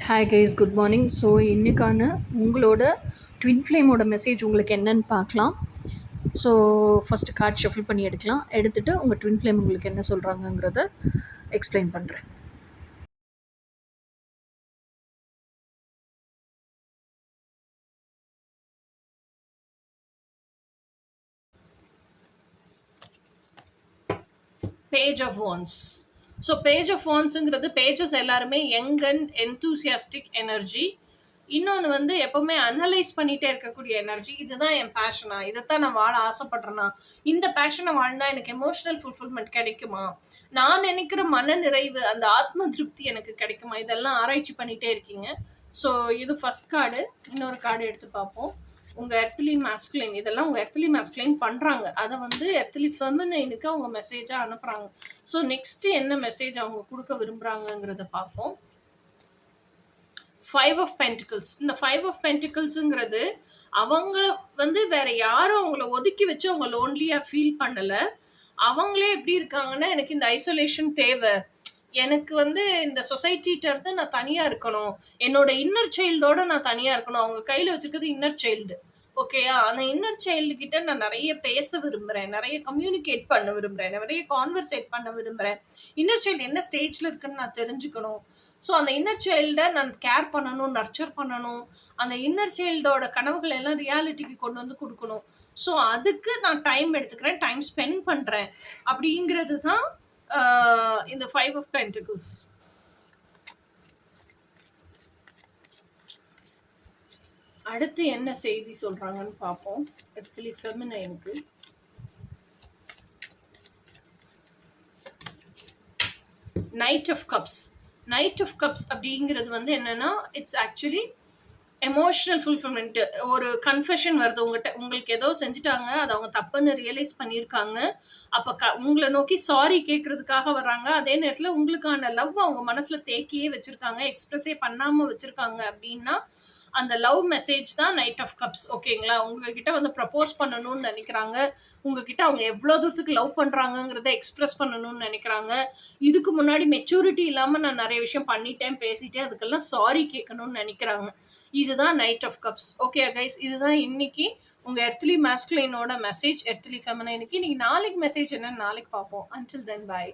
Hi guys, good morning. So இன்றைக்கான உங்களோட twin ஃப்ளேமோட message உங்களுக்கு என்னன்னு பார்க்கலாம். ஸோ ஃபஸ்ட்டு கார்ட் ஷஃபில் பண்ணி எடுக்கலாம். எடுத்துகிட்டு உங்கள் ட்வின் ஃப்ளேம் உங்களுக்கு என்ன சொல்கிறாங்கங்கிறத எக்ஸ்பிளைன் பண்ணுறேன். Page of wands. So page of வான்ஸுங்கிறது பேஜஸ் எல்லாருமே யங் அண்ட் என்தூசியாஸ்டிக் எனர்ஜி. இன்னொன்று வந்து எப்போவுமே அனலைஸ் பண்ணிகிட்டே இருக்கக்கூடிய எனர்ஜி. இதுதான் என் பேஷனா, இதைத்தான் நான் வாழ ஆசைப்படுறேன்னா, இந்த பேஷனை வாழ்ந்தால் எனக்கு எமோஷனல் ஃபுல்ஃபில்மெண்ட் கிடைக்குமா, நான் நினைக்கிற மன நிறைவு, அந்த ஆத்ம திருப்தி எனக்கு கிடைக்குமா, இதெல்லாம் ஆராய்ச்சி பண்ணிகிட்டே இருக்கீங்க. ஸோ இது ஃபர்ஸ்ட் கார்டு. இன்னொரு கார்டு எடுத்து பார்ப்போம். உங்கள் எர்த்லி மாஸ்குலைன், இதெல்லாம் உங்கள் எர்த்லி மாஸ்குலைன் பண்ணுறாங்க, அதை வந்து எர்த்லி ஃபெமினைனுக்கு அவங்க மெசேஜாக அனுப்புகிறாங்க. ஸோ நெக்ஸ்ட்டு என்ன மெசேஜ் அவங்க கொடுக்க விரும்புகிறாங்கங்கிறத பார்ப்போம். 5 of Pentacles. இந்த 5 of Pentaclesங்கிறது அவங்க வந்து வேற யாரும் அவங்கள ஒதுக்கி வச்சு அவங்க லோன்லியா ஃபீல் பண்ணல. அவங்களே எப்படி இருக்காங்கன்னா, எனக்கு இந்த ஐசோலேஷன் தேவை, எனக்கு வந்து இந்த சொசைட்டிட்ட இருந்து நான் தனியா இருக்கணும், என்னோட இன்னர் சைல்டோட நான் தனியா இருக்கணும். அவங்க கையில வச்சிருக்கிறது இன்னர் சைல்டு. ஓகேயா, அந்த இன்னர் சைல்டு கிட்ட நான் நிறைய பேச விரும்புறேன், நிறைய கம்யூனிகேட் பண்ண விரும்புறேன், நிறைய கான்வர்சேட் பண்ண விரும்புறேன். இன்னர் சைல்டு என்ன ஸ்டேஜ்ல இருக்குன்னு நான் தெரிஞ்சுக்கணும். ஸோ அந்த இன்னர் சைல்டை நான் கேர் பண்ணணும், நர்ச்சர் பண்ணணும், அந்த இன்னர் சைல்டோட கனவுகள் எல்லாம் ரியாலிட்டிக்கு கொண்டு வந்து கொடுக்கணும். ஸோ அதுக்கு நான் டைம் எடுத்துக்கிறேன், டைம் ஸ்பெண்ட் பண்ணுறேன். அப்படிங்கிறது தான் இந்த 5 of Pentacles. அடுத்து என்ன செய்தி சொல்றாங்கன்னு பார்ப்போம். ஆக்சுவலி ஃபெமினைனுக்கு knight of cups. Knight of cups அப்படிங்கிறது வந்து என்னன்னா, இட்ஸ் ஆக்சுவலி எமோஷனல் ஃபுல்ஃபில்மெண்ட். ஒரு கன்ஃபெஷன் வருது உங்கள்கிட்ட, உங்களுக்கு ஏதோ செஞ்சுட்டாங்க, அது அவங்க தப்புன்னு ரியலைஸ் பண்ணியிருக்காங்க. அப்போ உங்களை நோக்கி சாரி கேட்கறதுக்காக வர்றாங்க. அதே நேரத்தில் உங்களுக்கான லவ் அவங்க மனசில் தேக்கியே வச்சுருக்காங்க, எக்ஸ்பிரஸே பண்ணாமல் வச்சுருக்காங்க. அப்படின்னா அந்த லவ் மெசேஜ் தான் நைட் ஆஃப் கப்ஸ். ஓகேங்களா, உங்ககிட்ட வந்து ப்ரப்போஸ் பண்ணணும்னு நினைக்கிறாங்க, உங்ககிட்ட அவங்க எவ்வளோ தூரத்துக்கு லவ் பண்ணுறாங்கங்கிறத எக்ஸ்பிரஸ் பண்ணணும்னு நினைக்கிறாங்க. இதுக்கு முன்னாடி மெச்சூரிட்டி இல்லாமல் நான் நிறைய விஷயம் பண்ணிட்டேன், பேசிட்டேன், அதுக்கெல்லாம் சாரி கேட்கணும்னு நினைக்கிறாங்க. இதுதான் Knight of Cups. Okay guys, இதுதான் இன்னைக்கு உங்கள் எர்த்லி மாஸ்குலைனோட மெசேஜ், எர்த்லி ஃபெமினைனுக்கு. இன்னைக்கு நாளைக்கு மெசேஜ் என்னன்னு நாளைக்கு பார்ப்போம். அன்டில் தென், பாய்.